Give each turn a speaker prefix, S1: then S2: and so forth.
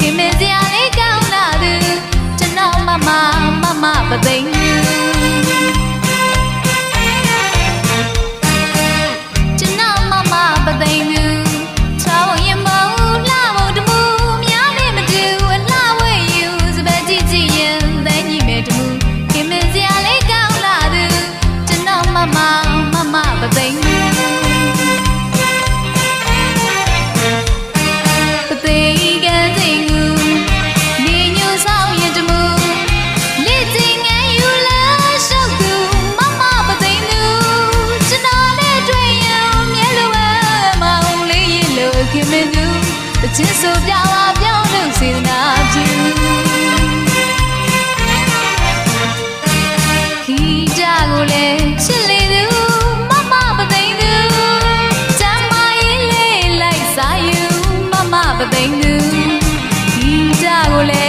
S1: ခင်မစရာလေးကောင်းလာသူကျွန်တော်မပသိမ်ကျွန်တော်မပသိမ်ထောင်းရင်မဟုတ်လှဖို့တမှုများလေးမတူလှဝဲယူစပယ်ကြည့်ကြည့်ရင်သိညီမဲ့တမှုခင်မစရာလေးကောင်းလာသူကျွန်တော်မပသိမ်ချစ်ဆိုပြပါပြောင်းလို့စေနာပြူခီးကြကိုလည်းချစ်လေသူမပသိမ်သူချမ်းမရေးလေးလိုက်စားယူမပသိမ်သူခီးကြကိုလည်း